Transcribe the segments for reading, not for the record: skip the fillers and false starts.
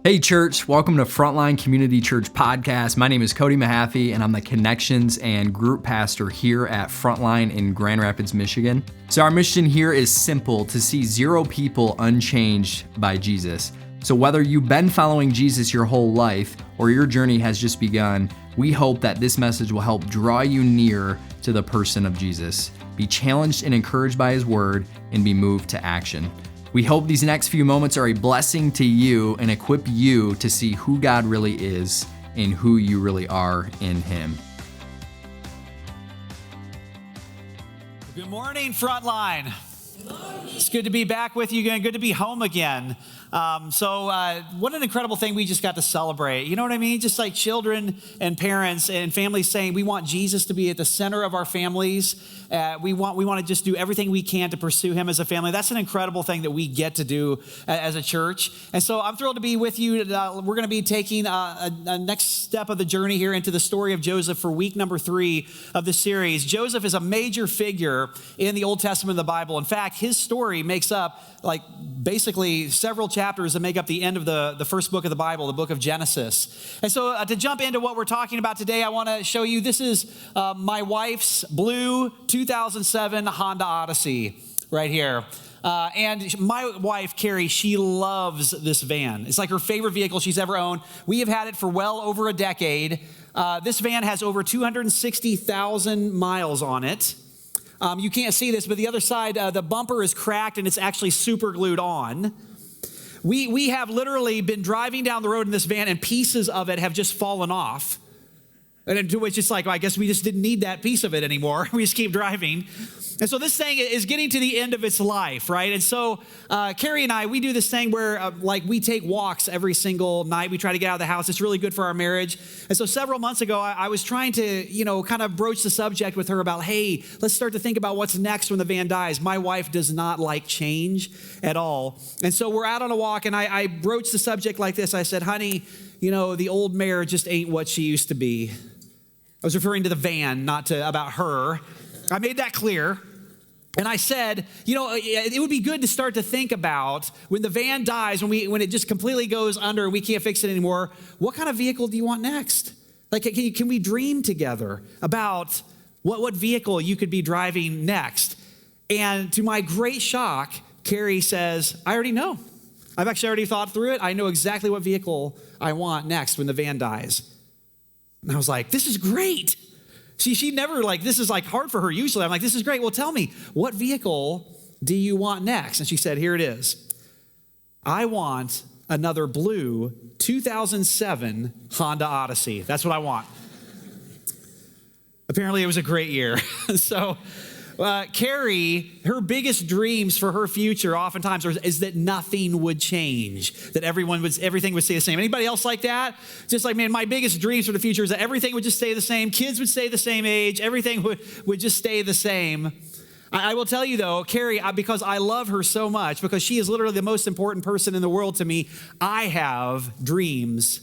Hey church, welcome to Frontline Community Church Podcast. My name is Cody Mahaffey and I'm the Connections and Group Pastor here at Frontline in Grand Rapids, Michigan. So our mission here is simple: to see 0 people unchanged by Jesus. So whether you've been following Jesus your whole life or your journey has just begun, we hope that this message will help draw you near to the person of Jesus. Be challenged and encouraged by his word and be moved to action. We hope these next few moments are a blessing to you and equip you to see who God really is and who you really are in him. Good morning, Frontline. It's good to be back with you again. Good to be home again. What an incredible thing we just got to celebrate. You know what I mean? Just like children and parents and families saying we want Jesus to be at the center of our families. We want to just do everything we can to pursue him as a family. That's an incredible thing that we get to do as a church. And so I'm thrilled to be with you. We're going to be taking a next step of the journey here into the story of Joseph for week number 3 of the series. Joseph is a major figure in the Old Testament of the Bible. In fact, his story makes up basically several chapters that make up the end of the first book of the Bible, the book of Genesis. And so to jump into what we're talking about today, I want to show you, this is my wife's blue 2007 Honda Odyssey right here. And my wife, Carrie, she loves this van. It's like her favorite vehicle she's ever owned. We have had it for well over a decade. This van has over 260,000 miles on it. You can't see this, but the other side, the bumper is cracked and it's actually super glued on. We have literally been driving down the road in this van and pieces of it have just fallen off. And to which it's like, well, I guess we just didn't need that piece of it anymore. We just keep driving. And so this thing is getting to the end of its life, right? And so Carrie and I, we do this thing where we take walks every single night. We try to get out of the house. It's really good for our marriage. And so several months ago, I was trying to, kind of broach the subject with her about, hey, let's start to think about what's next when the van dies. My wife does not like change at all. And so we're out on a walk and I broached the subject like this. I said, honey, the old mare just ain't what she used to be. I was referring to the van, not about her. I made that clear. And I said, it would be good to start to think about when the van dies, when it just completely goes under and we can't fix it anymore, what kind of vehicle do you want next? Can we dream together about what vehicle you could be driving next? And to my great shock, Carrie says, I already know. I've actually already thought through it. I know exactly what vehicle I want next when the van dies. And I was like, this is great. She never this is hard for her usually. I'm like, this is great. Well, tell me, what vehicle do you want next? And she said, here it is. I want another blue 2007 Honda Odyssey. That's what I want. Apparently it was a great year. So Carrie, her biggest dreams for her future oftentimes is that nothing would change, that everything would stay the same. Anybody else like that? Just like, man, my biggest dreams for the future is that everything would just stay the same. Kids would stay the same age. Everything would just stay the same. I will tell you though, Carrie, because I love her so much, because she is literally the most important person in the world to me, I have dreams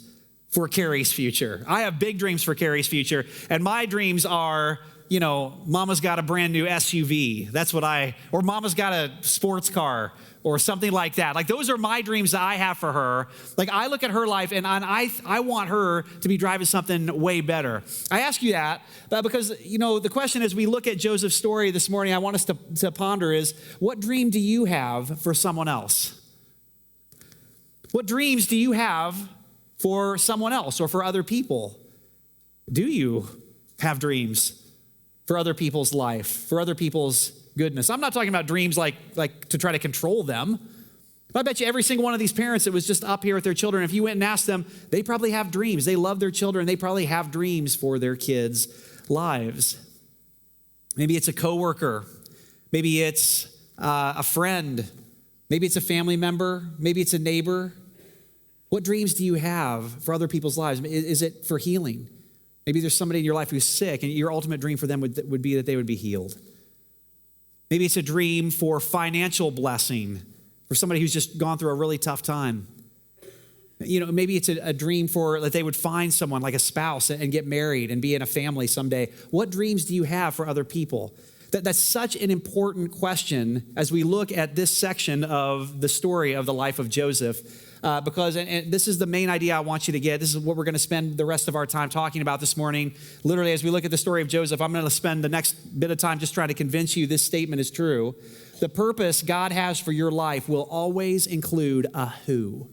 for Carrie's future. I have big dreams for Carrie's future. And my dreams are, mama's got a brand new SUV. Or mama's got a sports car or something like that. Those are my dreams that I have for her. I look at her life and I want her to be driving something way better. I ask you that because, the question as we look at Joseph's story this morning, I want us to ponder is, what dream do you have for someone else? What dreams do you have for someone else or for other people? Do you have dreams for other people's life, for other people's goodness? I'm not talking about dreams like to try to control them. But I bet you every single one of these parents that was just up here with their children, if you went and asked them, they probably have dreams. They love their children. They probably have dreams for their kids' lives. Maybe it's a coworker. Maybe it's a friend. Maybe it's a family member. Maybe it's a neighbor. What dreams do you have for other people's lives? Is it for healing? Maybe there's somebody in your life who's sick and your ultimate dream for them would be that they would be healed. Maybe it's a dream for financial blessing for somebody who's just gone through a really tough time. Maybe it's a dream for that they would find someone like a spouse and get married and be in a family someday. What dreams do you have for other people? That's such an important question as we look at this section of the story of the life of Joseph. because and this is the main idea I want you to get. This is what we're going to spend the rest of our time talking about this morning. Literally, as we look at the story of Joseph, I'm going to spend the next bit of time just trying to convince you this statement is true. The purpose God has for your life will always include a who.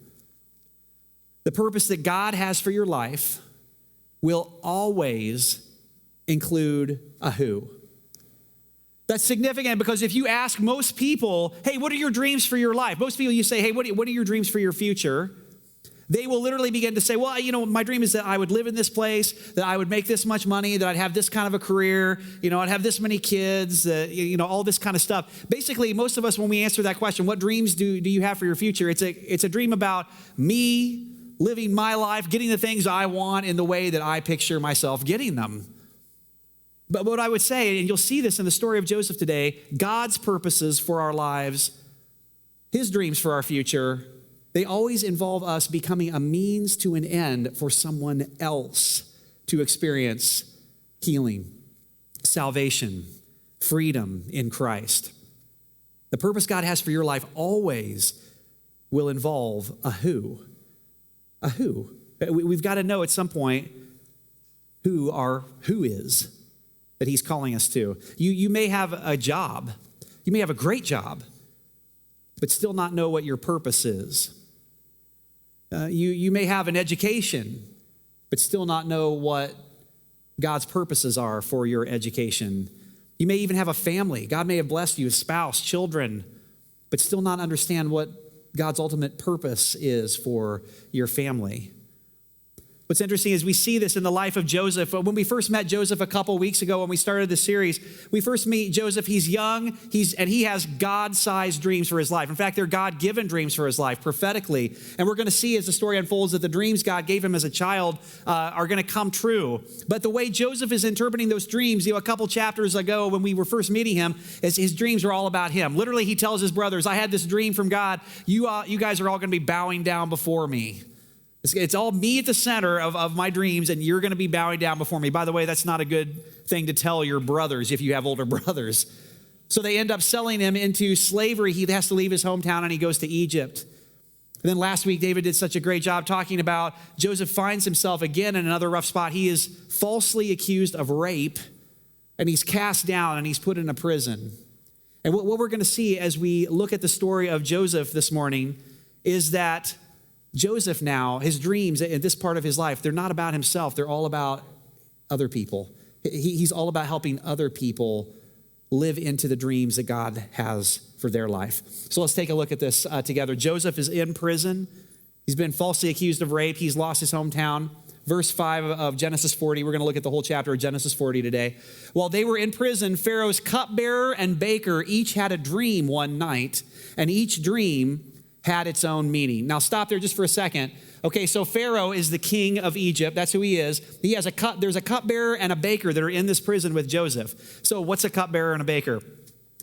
The purpose that God has for your life will always include a who. That's significant because if you ask most people, hey, what are your dreams for your life? Most people, you say, hey, what are your dreams for your future? They will literally begin to say, well, my dream is that I would live in this place, that I would make this much money, that I'd have this kind of a career, I'd have this many kids, all this kind of stuff. Basically, most of us, when we answer that question, what dreams do you have for your future? It's a dream about me living my life, getting the things I want in the way that I picture myself getting them. But what I would say, and you'll see this in the story of Joseph today, God's purposes for our lives, his dreams for our future, they always involve us becoming a means to an end for someone else to experience healing, salvation, freedom in Christ. The purpose God has for your life always will involve a who. A who. We've got to know at some point who our who is that he's calling us to. You may have a job. You may have a great job, but still not know what your purpose is. You may have an education, but still not know what God's purposes are for your education. You may even have a family. God may have blessed you, a spouse, children, but still not understand what God's ultimate purpose is for your family. What's interesting is we see this in the life of Joseph. When we first met Joseph a couple weeks ago, when we started the series, we first meet Joseph. He's young, and he has God-sized dreams for his life. In fact, they're God-given dreams for his life, prophetically. And we're going to see as the story unfolds that the dreams God gave him as a child are going to come true. But the way Joseph is interpreting those dreams, a couple chapters ago when we were first meeting him, his dreams are all about him. Literally, he tells his brothers, I had this dream from God. You guys are all going to be bowing down before me. It's all me at the center of my dreams, and you're going to be bowing down before me. By the way, that's not a good thing to tell your brothers if you have older brothers. So they end up selling him into slavery. He has to leave his hometown, and he goes to Egypt. And then last week, David did such a great job talking about Joseph finds himself again in another rough spot. He is falsely accused of rape, and he's cast down, and he's put in a prison. And what we're going to see as we look at the story of Joseph this morning is that Joseph now, his dreams in this part of his life, they're not about himself. They're all about other people. He's all about helping other people live into the dreams that God has for their life. So let's take a look at this together. Joseph is in prison. He's been falsely accused of rape. He's lost his hometown. Verse 5 of Genesis 40, we're going to look at the whole chapter of Genesis 40 today. While they were in prison, Pharaoh's cupbearer and baker each had a dream one night, and each dream had its own meaning. Now stop there just for a second. Okay, so Pharaoh is the king of Egypt. That's who he is. He has there's a cupbearer and a baker that are in this prison with Joseph. So what's a cupbearer and a baker?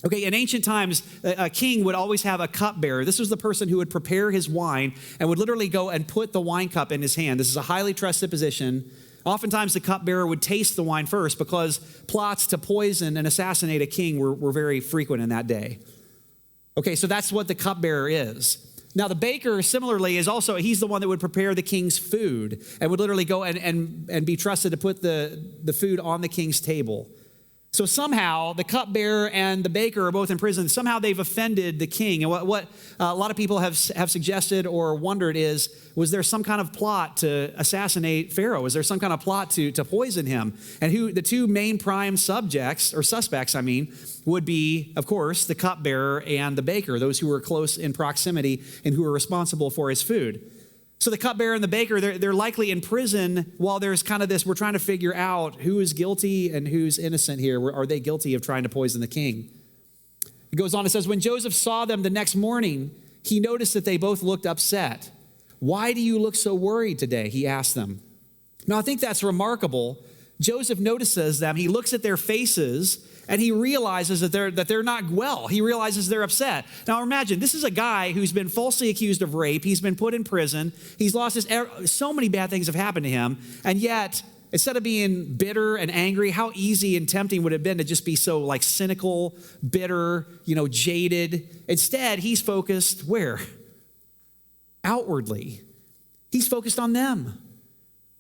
Okay, in ancient times, a king would always have a cupbearer. This was the person who would prepare his wine and would literally go and put the wine cup in his hand. This is a highly trusted position. Oftentimes, the cupbearer would taste the wine first because plots to poison and assassinate a king were very frequent in that day. Okay, so that's what the cupbearer is. Now, the baker, similarly, he's the one that would prepare the king's food and would literally go and be trusted to put the food on the king's table. So somehow, the cupbearer and the baker are both in prison. Somehow they've offended the king. And what a lot of people have suggested or wondered is, was there some kind of plot to assassinate Pharaoh? Was there some kind of plot to poison him? And the two main prime suspects, would be, of course, the cupbearer and the baker, those who were close in proximity and who were responsible for his food. So the cupbearer and the baker, they're likely in prison while there's kind of this, we're trying to figure out who is guilty and who's innocent here. Are they guilty of trying to poison the king? It goes on, it says, when Joseph saw them the next morning, he noticed that they both looked upset. Why do you look so worried today? He asked them. Now, I think that's remarkable. Joseph notices them. He looks at their faces and he realizes that they're not well. He realizes they're upset. Now imagine, this is a guy who's been falsely accused of rape. He's been put in prison. He's lost so many bad things have happened to him. And yet, instead of being bitter and angry, how easy and tempting would it have been to just be so cynical, bitter, jaded. Instead, he's focused where? outwardly. He's focused on them.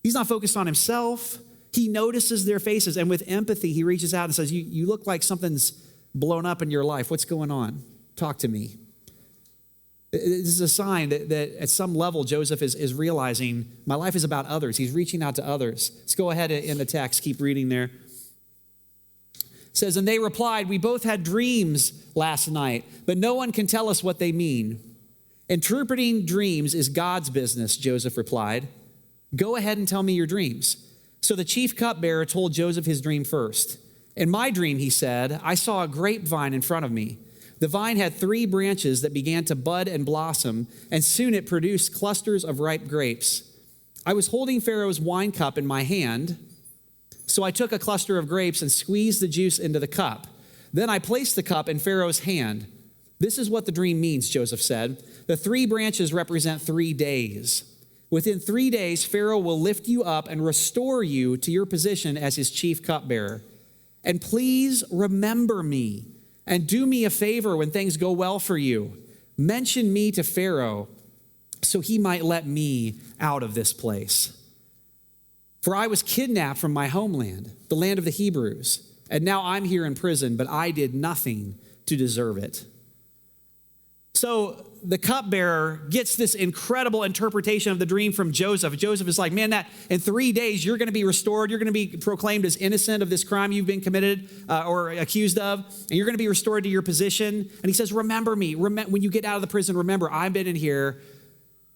He's not focused on himself. He notices their faces, and with empathy, he reaches out and says, you look like something's blown up in your life. What's going on? Talk to me. This is a sign that at some level, Joseph is realizing my life is about others. He's reaching out to others. Let's go ahead in the text. Keep reading there. It says, and they replied, we both had dreams last night, but no one can tell us what they mean. Interpreting dreams is God's business, Joseph replied. Go ahead and tell me your dreams. So the chief cupbearer told Joseph his dream first. In my dream, he said, I saw a grapevine in front of me. The vine had 3 branches that began to bud and blossom, and soon it produced clusters of ripe grapes. I was holding Pharaoh's wine cup in my hand, so I took a cluster of grapes and squeezed the juice into the cup. Then I placed the cup in Pharaoh's hand. This is what the dream means, Joseph said. The 3 branches represent 3 days. Within 3 days, Pharaoh will lift you up and restore you to your position as his chief cupbearer. And please remember me and do me a favor when things go well for you. Mention me to Pharaoh so he might let me out of this place. For I was kidnapped from my homeland, the land of the Hebrews, and now I'm here in prison, but I did nothing to deserve it. So the cupbearer gets this incredible interpretation of the dream from Joseph. Joseph is like, man, that in 3 days, you're going to be restored. You're going to be proclaimed as innocent of this crime you've been committed or accused of, and you're going to be restored to your position. And he says, remember me. When you get out of the prison, remember, I've been in here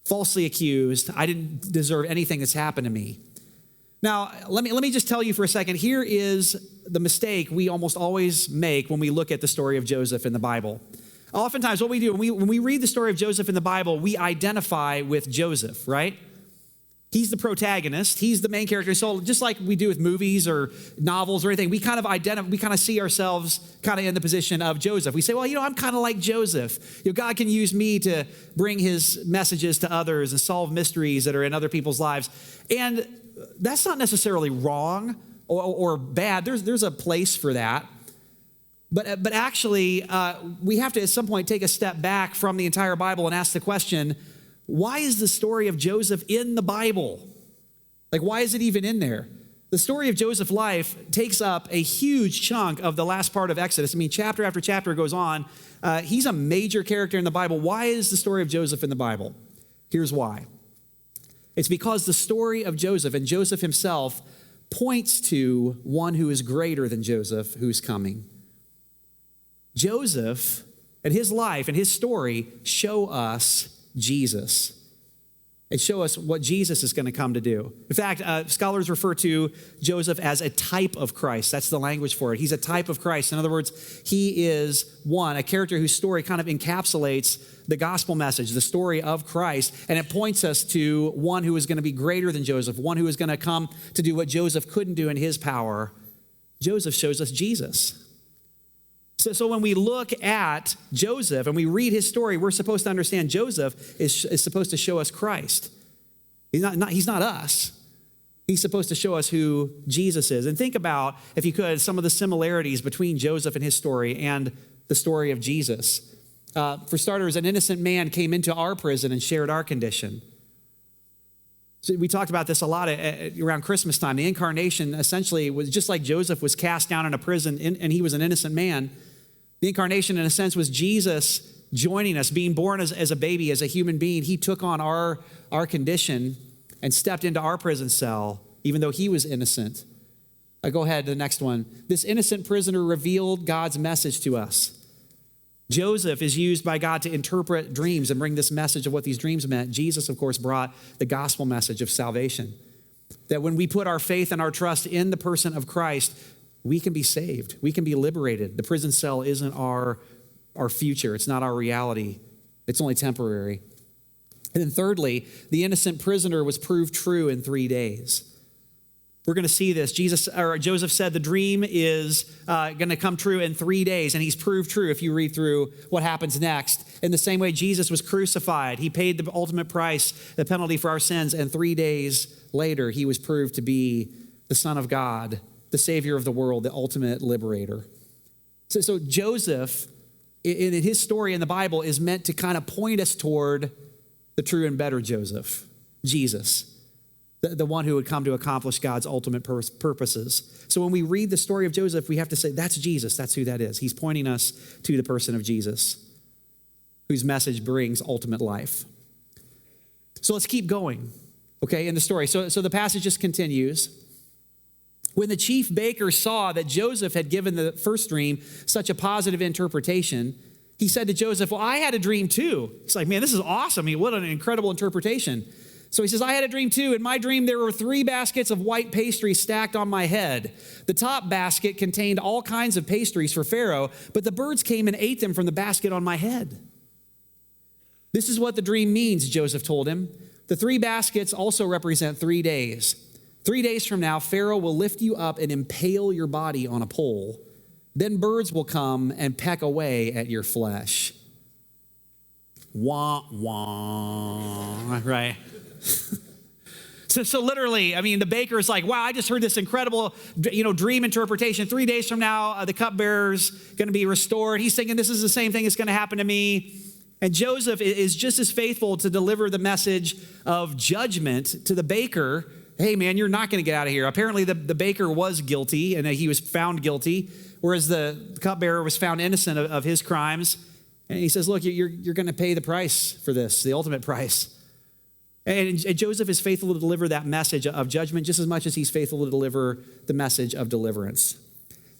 falsely accused. I didn't deserve anything that's happened to me. Now, let me just tell you for a second, here is the mistake we almost always make when we look at the story of Joseph in the Bible. Oftentimes what we do, when we read the story of Joseph in the Bible, we identify with Joseph, right? He's the protagonist. He's the main character. So just like we do with movies or novels or anything, we kind of see ourselves kind of in the position of Joseph. We say, well, I'm kind of like Joseph. God can use me to bring his messages to others and solve mysteries that are in other people's lives. And that's not necessarily wrong or bad. There's a place for that. But actually, we have to at some point take a step back from the entire Bible and ask the question, why is the story of Joseph in the Bible? Like, why is it even in there? The story of Joseph's life takes up a huge chunk of the last part of Exodus. I mean, chapter after chapter goes on. He's a major character in the Bible. Why is the story of Joseph in the Bible? Here's why. It's because the story of Joseph and Joseph himself points to one who is greater than Joseph, who's coming. Joseph and his life and his story show us Jesus. They show us what Jesus is going to come to do. In fact, scholars refer to Joseph as a type of Christ. That's the language for it. He's a type of Christ. In other words, he is a character whose story kind of encapsulates the gospel message, the story of Christ, and it points us to one who is going to be greater than Joseph, one who is going to come to do what Joseph couldn't do in his power. Joseph shows us Jesus. So when we look at Joseph and we read his story, we're supposed to understand Joseph is supposed to show us Christ. He's not us. He's supposed to show us who Jesus is. And think about, if you could, some of the similarities between Joseph and his story and the story of Jesus. For starters, an innocent man came into our prison and shared our condition. So we talked about this a lot around Christmas time. The incarnation essentially was just like Joseph was cast down in a prison and he was an innocent man. The incarnation, in a sense, was Jesus joining us, being born as a baby, as a human being. He took on our condition and stepped into our prison cell, even though he was innocent. Go ahead to the next one. This innocent prisoner revealed God's message to us. Joseph is used by God to interpret dreams and bring this message of what these dreams meant. Jesus, of course, brought the gospel message of salvation. That when we put our faith and our trust in the person of Christ, we can be saved. We can be liberated. The prison cell isn't our future. It's not our reality. It's only temporary. And then thirdly, the innocent prisoner was proved true in 3 days. We're going to see this. Joseph said the dream is going to come true in 3 days, and he's proved true if you read through what happens next. In the same way, Jesus was crucified. He paid the ultimate price, the penalty for our sins, and 3 days later, he was proved to be the Son of God, the Savior of the world, the ultimate liberator. So Joseph, in his story in the Bible, is meant to kind of point us toward the true and better Joseph, Jesus, the one who would come to accomplish God's ultimate purposes. So when we read the story of Joseph, we have to say, that's Jesus. That's who that is. He's pointing us to the person of Jesus, whose message brings ultimate life. So let's keep going, okay, in the story. So the passage just continues. When the chief baker saw that Joseph had given the first dream such a positive interpretation, he said to Joseph, well, I had a dream too. He's like, man, this is awesome. I mean, what an incredible interpretation. So he says, I had a dream too. In my dream, there were 3 baskets of white pastry stacked on my head. The top basket contained all kinds of pastries for Pharaoh, but the birds came and ate them from the basket on my head. This is what the dream means, Joseph told him. The 3 baskets also represent 3 days. 3 days from now, Pharaoh will lift you up and impale your body on a pole. Then birds will come and peck away at your flesh. Wah, wah, right? So literally, I mean, the baker is like, wow, I just heard this incredible, dream interpretation. 3 days from now, the cupbearer's going to be restored. He's thinking this is the same thing that's going to happen to me. And Joseph is just as faithful to deliver the message of judgment to the baker. Hey, man, you're not going to get out of here. Apparently, the baker was guilty, and he was found guilty, whereas the cupbearer was found innocent of his crimes. And he says, look, you're going to pay the price for this, the ultimate price. And Joseph is faithful to deliver that message of judgment just as much as he's faithful to deliver the message of deliverance.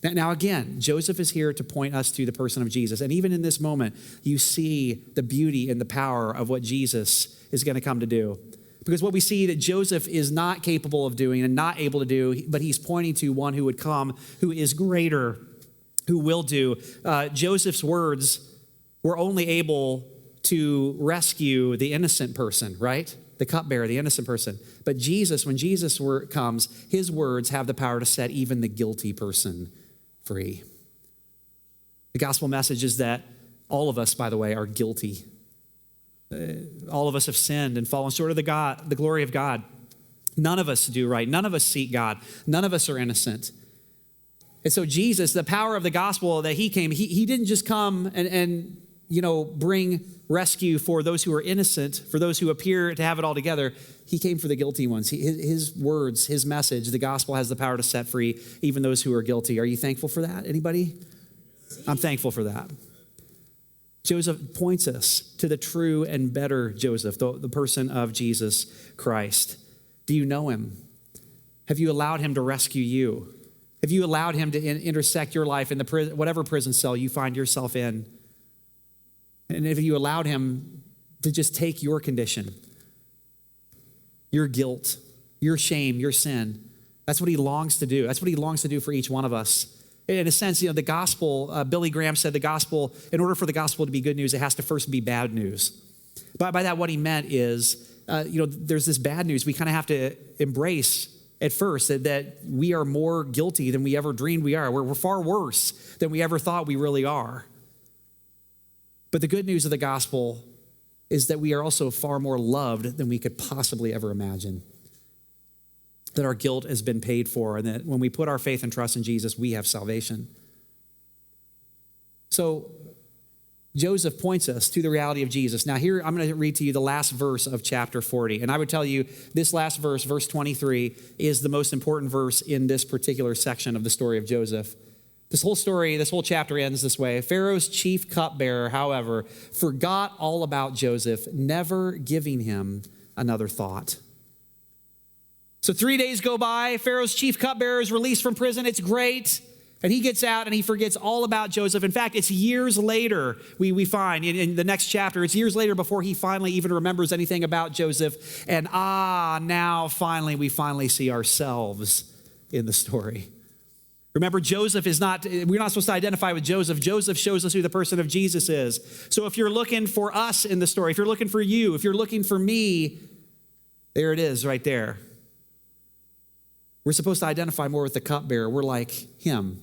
Now again, Joseph is here to point us to the person of Jesus. And even in this moment, you see the beauty and the power of what Jesus is going to come to do. Because what we see that Joseph is not capable of doing and not able to do, but he's pointing to one who would come, who is greater, who will do. Joseph's words were only able to rescue the innocent person, right? The cupbearer, the innocent person. But Jesus, when Jesus comes, his words have the power to set even the guilty person free. The gospel message is that all of us, by the way, are guilty. All of us have sinned and fallen short of the glory of God. None of us do right. None of us seek God. None of us are innocent. And so Jesus, the power of the gospel that he came, he didn't just come and bring rescue for those who are innocent, for those who appear to have it all together. He came for the guilty ones. His words, his message, the gospel has the power to set free even those who are guilty. Are you thankful for that? Anybody? I'm thankful for that. Joseph points us to the true and better Joseph, the person of Jesus Christ. Do you know him? Have you allowed him to rescue you? Have you allowed him to intersect your life in whatever prison cell you find yourself in? And if you allowed him to just take your condition, your guilt, your shame, your sin, that's what he longs to do. That's what he longs to do for each one of us. In a sense, the gospel, Billy Graham said the gospel, in order for the gospel to be good news, it has to first be bad news. By that, what he meant is, there's this bad news we kind of have to embrace at first, that we are more guilty than we ever dreamed we are. We're far worse than we ever thought we really are. But the good news of the gospel is that we are also far more loved than we could possibly ever imagine. That our guilt has been paid for, and that when we put our faith and trust in Jesus, we have salvation. So Joseph points us to the reality of Jesus. Now here, I'm going to read to you the last verse of chapter 40. And I would tell you this last verse, verse 23, is the most important verse in this particular section of the story of Joseph. This whole story, this whole chapter ends this way. Pharaoh's chief cupbearer, however, forgot all about Joseph, never giving him another thought. So 3 days go by, Pharaoh's chief cupbearer is released from prison. It's great. And he gets out and he forgets all about Joseph. In fact, it's years later, we find in the next chapter, it's years later before he finally even remembers anything about Joseph. And now finally, we finally see ourselves in the story. Remember, Joseph we're not supposed to identify with Joseph. Joseph shows us who the person of Jesus is. So if you're looking for us in the story, if you're looking for you, if you're looking for me, there it is right there. We're supposed to identify more with the cupbearer. We're like him.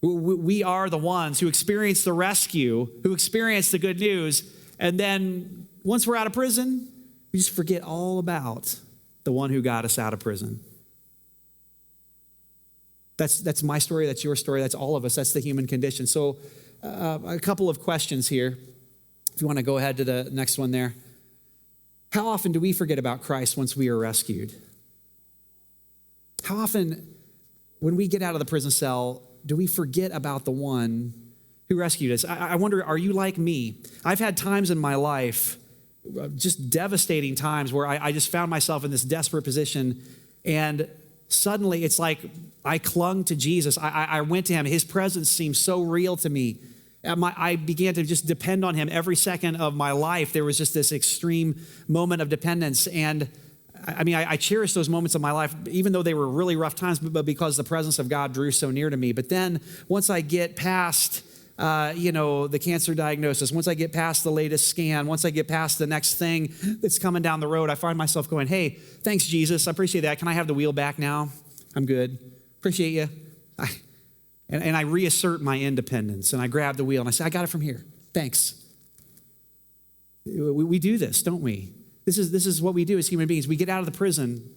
We are the ones who experience the rescue, who experience the good news, and then once we're out of prison, we just forget all about the one who got us out of prison. That's my story, that's your story, that's all of us, that's the human condition. So a couple of questions here, if you want to go ahead to the next one there. How often do we forget about Christ once we are rescued? How often, when we get out of the prison cell, do we forget about the one who rescued us? I wonder, are you like me? I've had times in my life, just devastating times, where I just found myself in this desperate position, and suddenly it's like I clung to Jesus. I went to him. His presence seemed so real to me. I began to just depend on him every second of my life. There was just this extreme moment of dependence. And I cherish those moments of my life, even though they were really rough times, but because the presence of God drew so near to me. But then once I get past, the cancer diagnosis, once I get past the latest scan, once I get past the next thing that's coming down the road, I find myself going, hey, thanks, Jesus. I appreciate that. Can I have the wheel back now? I'm good. Appreciate you. And I reassert my independence, and I grab the wheel, and I say, I got it from here. Thanks. We do this, don't we? This is what we do as human beings. We get out of the prison,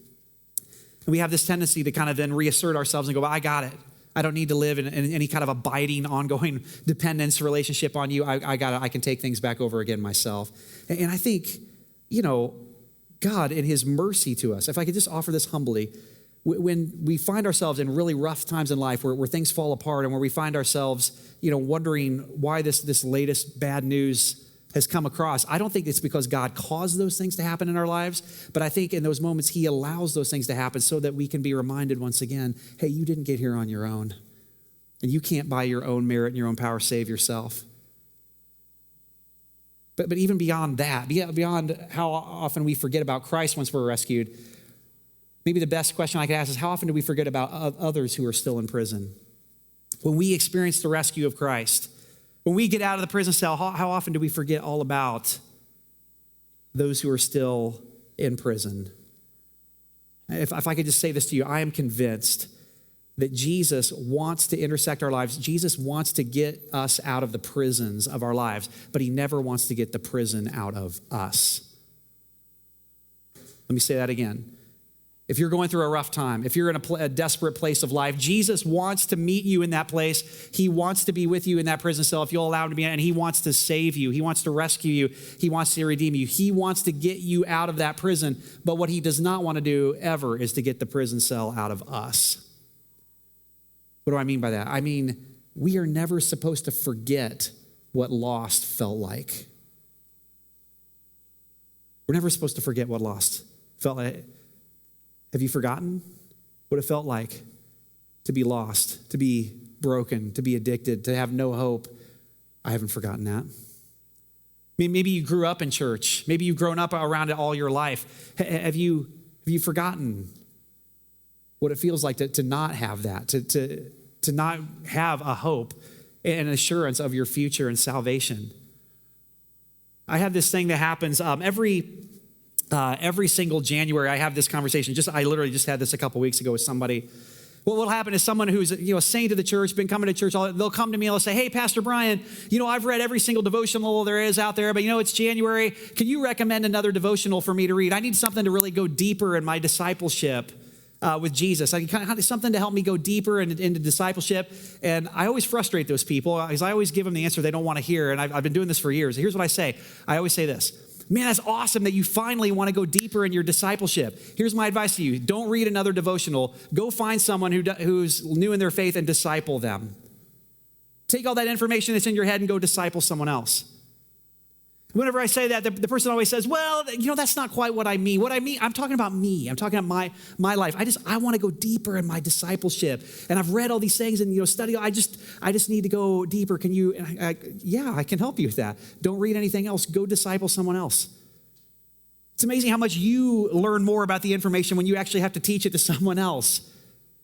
and we have this tendency to kind of then reassert ourselves and go, well, I got it. I don't need to live in any kind of abiding, ongoing dependence relationship on you. I got it. I can take things back over again myself. And I think, God in his mercy to us, if I could just offer this humbly, when we find ourselves in really rough times in life where things fall apart, and where we find ourselves, wondering why this latest bad news has come across, I don't think it's because God caused those things to happen in our lives, but I think in those moments he allows those things to happen so that we can be reminded once again, hey, you didn't get here on your own, and you can't by your own merit and your own power save yourself. But even beyond that, beyond how often we forget about Christ once we're rescued, maybe the best question I could ask is, how often do we forget about others who are still in prison? When we experience the rescue of Christ, when we get out of the prison cell, how often do we forget all about those who are still in prison? If I could just say this to you, I am convinced that Jesus wants to intersect our lives. Jesus wants to get us out of the prisons of our lives, but he never wants to get the prison out of us. Let me say that again. If you're going through a rough time, if you're in a desperate place of life, Jesus wants to meet you in that place. He wants to be with you in that prison cell if you'll allow him to be, and he wants to save you. He wants to rescue you. He wants to redeem you. He wants to get you out of that prison. But what he does not want to do ever is to get the prison cell out of us. What do I mean by that? I mean, we are never supposed to forget what lost felt like. We're never supposed to forget what lost felt like. Have you forgotten what it felt like to be lost, to be broken, to be addicted, to have no hope? I haven't forgotten that. Maybe you grew up in church. Maybe you've grown up around it all your life. Have you forgotten what it feels like to not have that, to not have a hope and assurance of your future and salvation? I have this thing that happens every single January. I have this conversation. I literally just had this a couple weeks ago with somebody. What will happen is someone who's a saint of the church, been coming to church, they'll come to me and they'll say, hey, Pastor Brian, I've read every single devotional there is out there, but it's January. Can you recommend another devotional for me to read? I need something to really go deeper in my discipleship with Jesus. I kind of something to help me go deeper into discipleship. And I always frustrate those people because I always give them the answer they don't want to hear. And I've been doing this for years. Here's what I say. I always say this. Man, that's awesome that you finally want to go deeper in your discipleship. Here's my advice to you. Don't read another devotional. Go find someone who's new in their faith and disciple them. Take all that information that's in your head and go disciple someone else. Whenever I say that, the person always says, well, that's not quite what I mean. What I mean, I'm talking about me. I'm talking about my life. I want to go deeper in my discipleship. And I've read all these things and, study. I just need to go deeper. Can you? Yeah, I can help you with that. Don't read anything else. Go disciple someone else. It's amazing how much you learn more about the information when you actually have to teach it to someone else.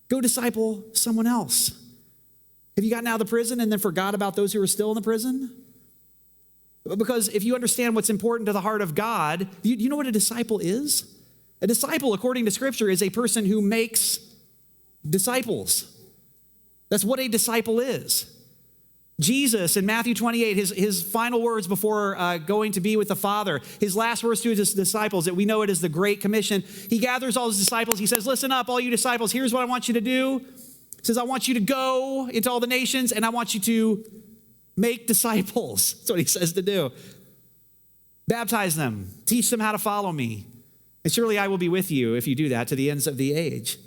Go disciple someone else. Have you gotten out of the prison and then forgot about those who are still in the prison? Because if you understand what's important to the heart of God, you know what a disciple is? A disciple, according to Scripture, is a person who makes disciples. That's what a disciple is. Jesus in Matthew 28, his final words before going to be with the Father, his last words to his disciples, that we know it as the Great Commission. He gathers all his disciples. He says, listen up, all you disciples, here's what I want you to do. He says, I want you to go into all the nations, and I want you to make disciples. That's what he says to do. Baptize them, teach them how to follow me. And surely I will be with you if you do that to the ends of the age.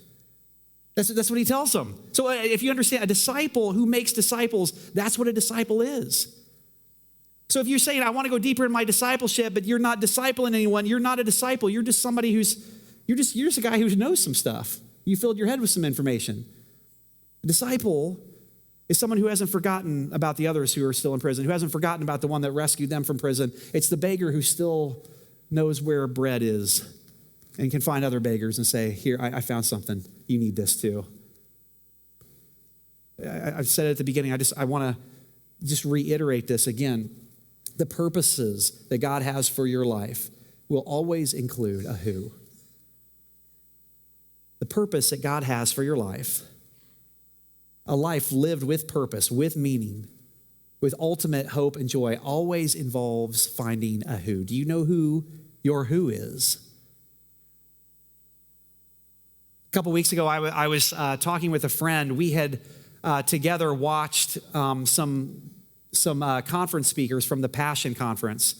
That's what he tells them. So if you understand, a disciple who makes disciples, that's what a disciple is. So if you're saying, I want to go deeper in my discipleship, but you're not discipling anyone, you're not a disciple. You're just somebody you're just a guy who knows some stuff. You filled your head with some information. A disciple is someone who hasn't forgotten about the others who are still in prison, who hasn't forgotten about the one that rescued them from prison. It's the beggar who still knows where bread is and can find other beggars and say, here, I found something. You need this too. I've said it at the beginning. I want to just reiterate this again. The purposes that God has for your life will always include a who. The purpose that God has for your life, a life lived with purpose, with meaning, with ultimate hope and joy, always involves finding a who. Do you know who your who is? A couple weeks ago, I was talking with a friend. We had together watched some conference speakers from the Passion Conference.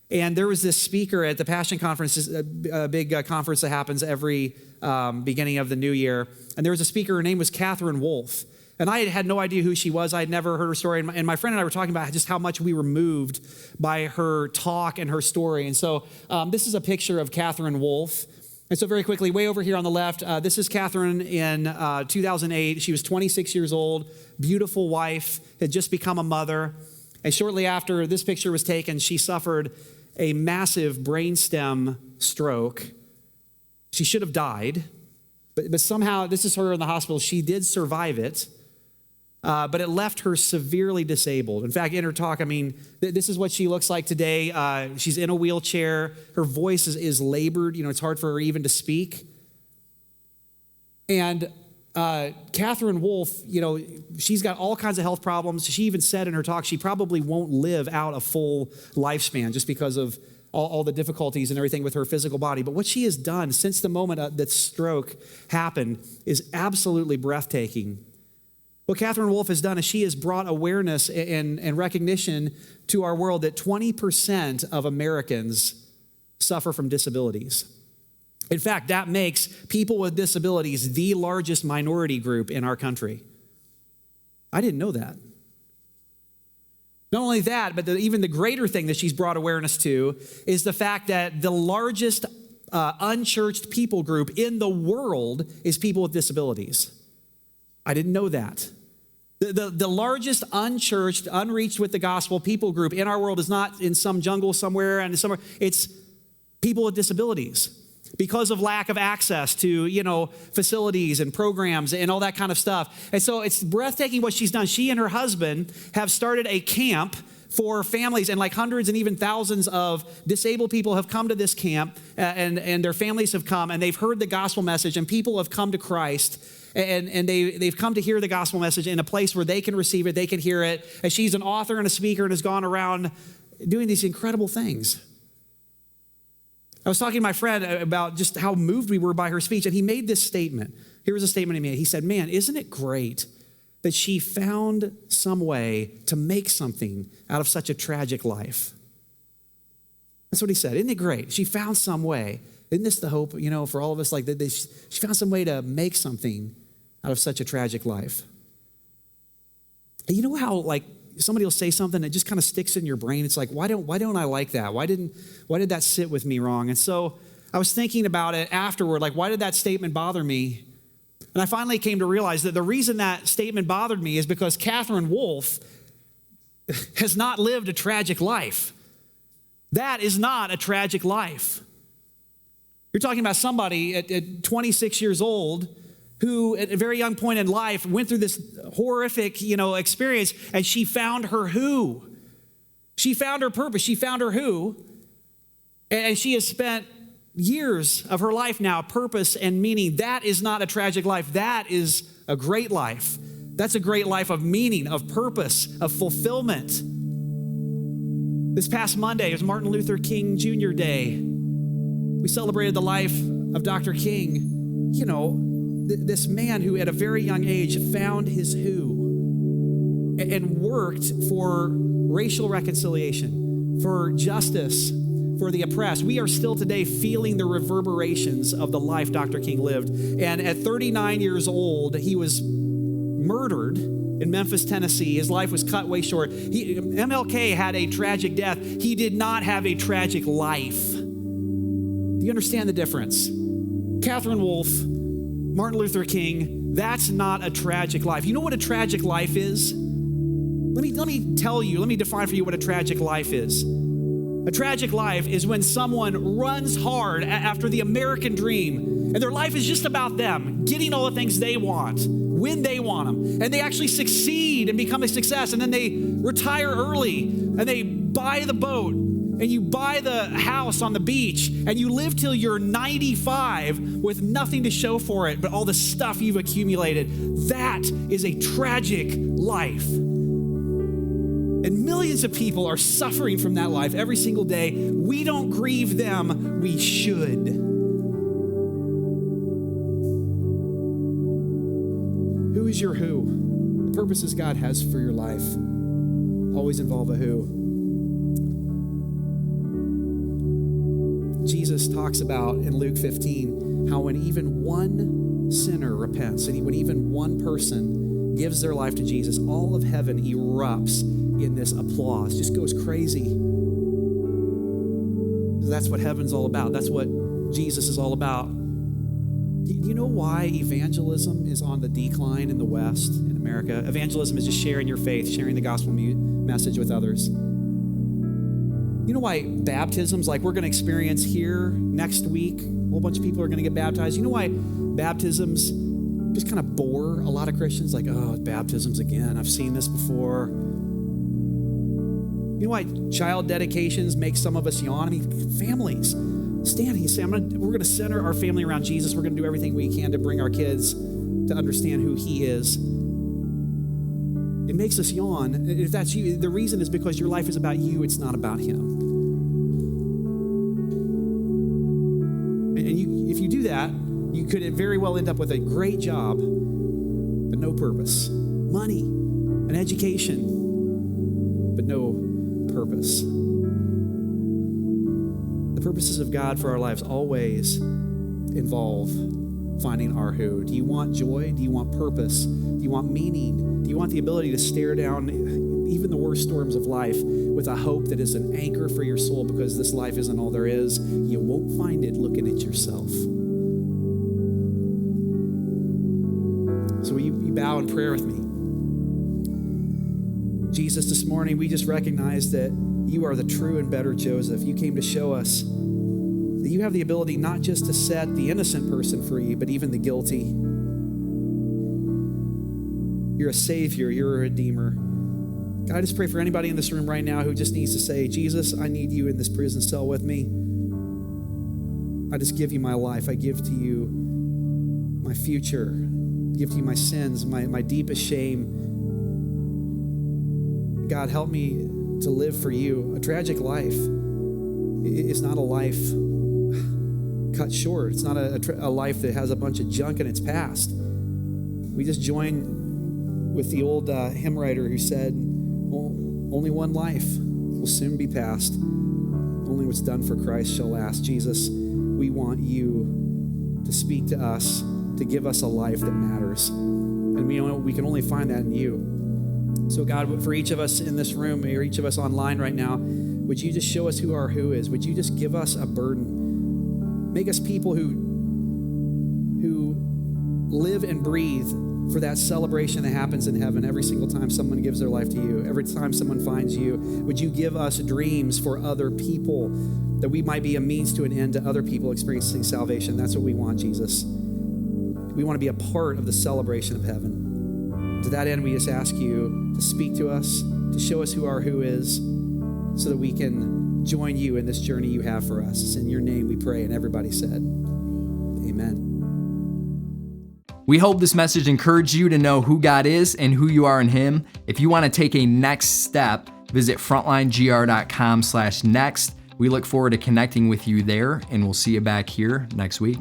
And there was this speaker at the Passion Conference, a big conference that happens every beginning of the new year. And there was a speaker, her name was Catherine Wolfe. And I had no idea who she was. I had never heard her story. And my friend and I were talking about just how much we were moved by her talk and her story. And so this is a picture of Catherine Wolfe. And so very quickly, way over here on the left, this is Catherine in 2008. She was 26 years old, beautiful wife, had just become a mother. And shortly after this picture was taken, she suffered a massive brainstem stroke. She should have died, but somehow, this is her in the hospital, she did survive it. But it left her severely disabled. In fact, in her talk, this is what she looks like today. She's in a wheelchair. Her voice is labored. It's hard for her even to speak. And Catherine Wolfe, she's got all kinds of health problems. She even said in her talk she probably won't live out a full lifespan just because of all the difficulties and everything with her physical body. But what she has done since the moment that stroke happened is absolutely breathtaking. What Catherine Wolfe has done is she has brought awareness and recognition to our world that 20% of Americans suffer from disabilities. In fact, that makes people with disabilities the largest minority group in our country. I didn't know that. Not only that, but even the greater thing that she's brought awareness to is the fact that the largest unchurched people group in the world is people with disabilities. I didn't know that. The largest unchurched, unreached with the gospel people group in our world is not in some jungle somewhere and somewhere. It's people with disabilities because of lack of access to, facilities and programs and all that kind of stuff. And so it's breathtaking what she's done. She and her husband have started a camp for families, and like hundreds and even thousands of disabled people have come to this camp, and their families have come, and they've heard the gospel message, and people have come to Christ. And they've come to hear the gospel message in a place where they can receive it, they can hear it. And she's an author and a speaker and has gone around doing these incredible things. I was talking to my friend about just how moved we were by her speech, and he made this statement. Here was a statement he made. He said, man, isn't it great that she found some way to make something out of such a tragic life? That's what he said. Isn't it great? She found some way. Isn't this the hope, for all of us? Like she found some way to make something out of such a tragic life. And you know how somebody will say something that just kind of sticks in your brain? It's like, why don't I like that? Why did that sit with me wrong? And so I was thinking about it afterward, why did that statement bother me? And I finally came to realize that the reason that statement bothered me is because Catherine Wolfe has not lived a tragic life. That is not a tragic life. You're talking about somebody at 26 years old who at a very young point in life went through this horrific, experience, and she found her who. She found her purpose. She found her who. And she has spent years of her life now, purpose and meaning. That is not a tragic life. That is a great life. That's a great life of meaning, of purpose, of fulfillment. This past Monday was Martin Luther King Jr. Day. We celebrated the life of Dr. King. This man who at a very young age found his who and worked for racial reconciliation, for justice, for the oppressed. We are still today feeling the reverberations of the life Dr. King lived. And at 39 years old, he was murdered in Memphis, Tennessee. His life was cut way short. MLK had a tragic death. He did not have a tragic life. Do you understand the difference? Catherine Wolfe, Martin Luther King, that's not a tragic life. You know what a tragic life is? Let me tell you, let me define for you what a tragic life is. A tragic life is when someone runs hard after the American dream, and their life is just about them, getting all the things they want, when they want them, and they actually succeed and become a success, and then they retire early, and they buy the boat, and you buy the house on the beach, and you live till you're 95 with nothing to show for it but all the stuff you've accumulated. That is a tragic life. And millions of people are suffering from that life every single day. We don't grieve them. We should. Who is your who? The purposes God has for your life always involve a who. Jesus talks about in Luke 15 how when even one sinner repents, and when even one person gives their life to Jesus, all of heaven erupts in this applause, just goes crazy. That's what heaven's all about. That's what Jesus is all about. Do you know why evangelism is on the decline in the West, in America? Evangelism is just sharing your faith, sharing the gospel message with others. You know why baptisms, like we're going to experience here next week, a whole bunch of people are going to get baptized. You know why baptisms just kind of bore a lot of Christians? Like, oh, baptisms again. I've seen this before. You know why child dedications make some of us yawn? I mean, families. Stand and say, we're going to center our family around Jesus. We're going to do everything we can to bring our kids to understand who he is. It makes us yawn. If that's you, the reason is because your life is about you. It's not about him. And if you do that, you could very well end up with a great job, but no purpose. Money, an education, but no purpose. The purposes of God for our lives always involve finding our who. Do you want joy? Do you want purpose? Do you want meaning? Do you want the ability to stare down even the worst storms of life with a hope that is an anchor for your soul, because this life isn't all there is? You won't find it looking at yourself. So will you bow in prayer with me? Jesus, this morning we just recognize that you are the true and better Joseph. You came to show us that you have the ability not just to set the innocent person free, but even the guilty. You're a savior. You're a redeemer. God, I just pray for anybody in this room right now who just needs to say, Jesus, I need you in this prison cell with me. I just give you my life. I give to you my future. I give to you my sins, my deepest shame. God, help me to live for you. A tragic life is not a life cut short. It's not a life that has a bunch of junk in its past. We just join with the old hymn writer who said, well, only one life will soon be past. Only what's done for Christ shall last. Jesus, we want you to speak to us, to give us a life that matters. And we can only find that in you. So God, for each of us in this room, or each of us online right now, would you just show us who our who is? Would you just give us a burden? Make us people who live and breathe for that celebration that happens in heaven every single time someone gives their life to you, every time someone finds you. Would you give us dreams for other people, that we might be a means to an end to other people experiencing salvation? That's what we want, Jesus. We want to be a part of the celebration of heaven. To that end, we just ask you to speak to us, to show us who our who is, so that we can join you in this journey you have for us. It's in your name we pray, and everybody said, amen. We hope this message encouraged you to know who God is and who you are in him. If you want to take a next step, visit frontlinegr.com/next. We look forward to connecting with you there, and we'll see you back here next week.